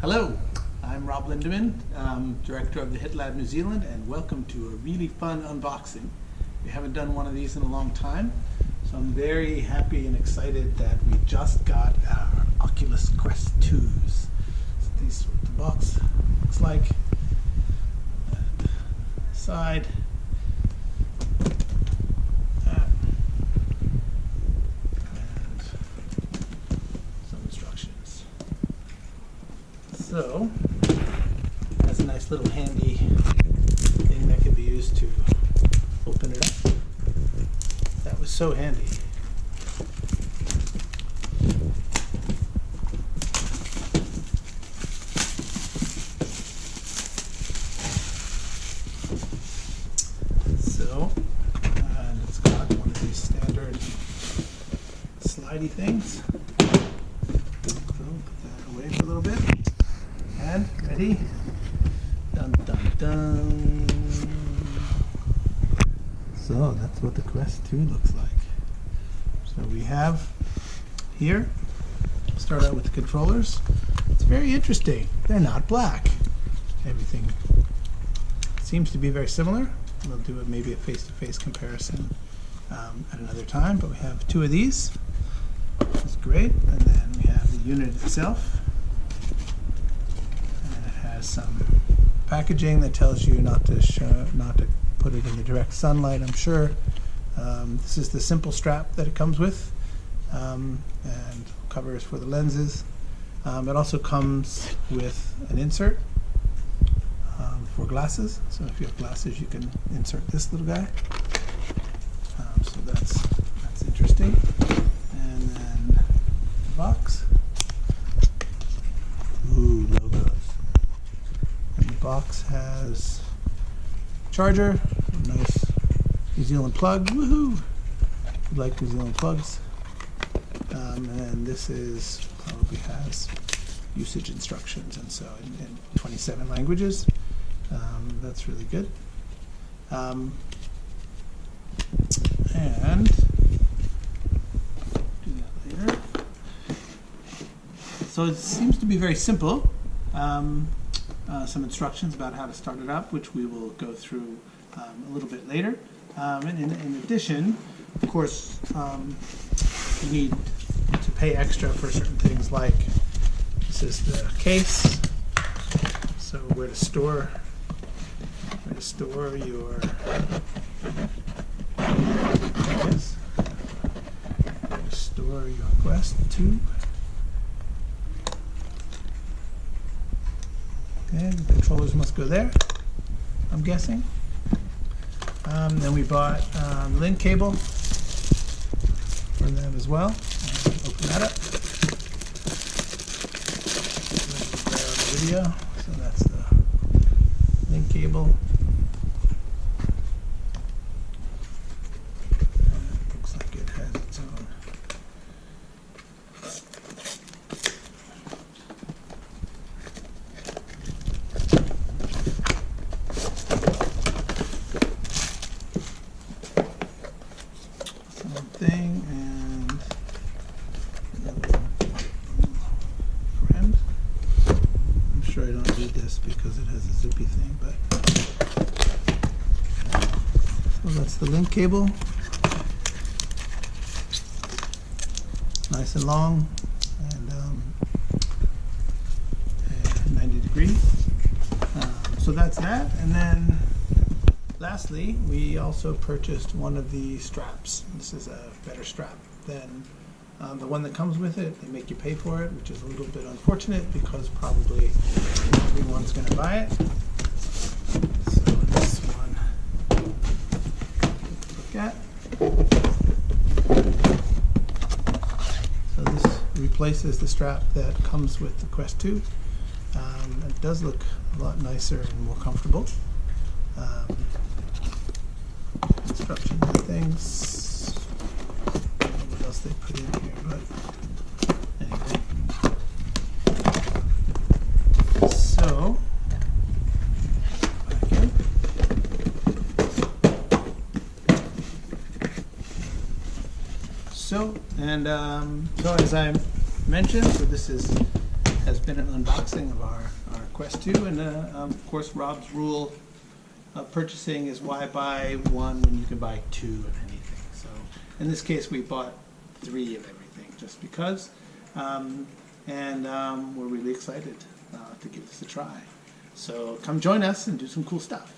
Hello, I'm Rob Lindeman, Director of the Hit Lab New Zealand, and welcome to a really fun unboxing. We haven't done one of these in a long time, so I'm very happy and excited that we just got our Oculus Quest 2s. So these what the box looks like. And side. That. And some instructions. So, that's a nice little handy thing that can be used to open it up. That was so handy. So, and it's got one of these standard slidey things. So, put that away for a little bit. And ready? Dun dun dun. So that's what the Quest 2 looks like. So we have here, start out with the controllers. It's very interesting. They're not black. Everything seems to be very similar. We'll do maybe a face-to-face comparison at another time, but we have two of these. That's great. And then we have the unit itself. Some packaging that tells you not to put it in the direct sunlight, I'm sure. This is the simple strap that it comes with, and covers for the lenses. It also comes with an insert for glasses, so if you have glasses you can insert this little guy. So that's interesting. And then the box. Ooh, logos. Box has charger, a nice New Zealand plug. Woohoo! We like New Zealand plugs. And this is probably has usage instructions, and so in 27 languages. That's really good. And do that later. So it seems to be very simple. Some instructions about how to start it up, which we will go through a little bit later. And in addition, of course, you need to pay extra for certain things, like this is the case. So where to store your Quest 2. Okay, the controllers must go there, I'm guessing. Then we bought link cable for them as well. Open that up. Video. So that's the link cable. It looks like it has its own. Thing and another friend. I'm sure I don't need this because it has a zippy thing, but so that's the link cable. Nice and long and 90 degrees. So that's that, and then lastly, we also purchased one of the straps. This is a better strap than the one that comes with it. They make you pay for it, which is a little bit unfortunate because probably everyone's going to buy it. So this one, look at. So this replaces the strap that comes with the Quest 2. It does look a lot nicer and more comfortable. Instructions and things. I don't know what else they put in here, but anyway. So, back in. So as I mentioned, so this has been an unboxing of our Quest 2, and of course Rob's rule of purchasing is why buy one when you can buy two of anything. So in this case we bought 3 of everything just because, and we're really excited to give this a try. So come join us and do some cool stuff.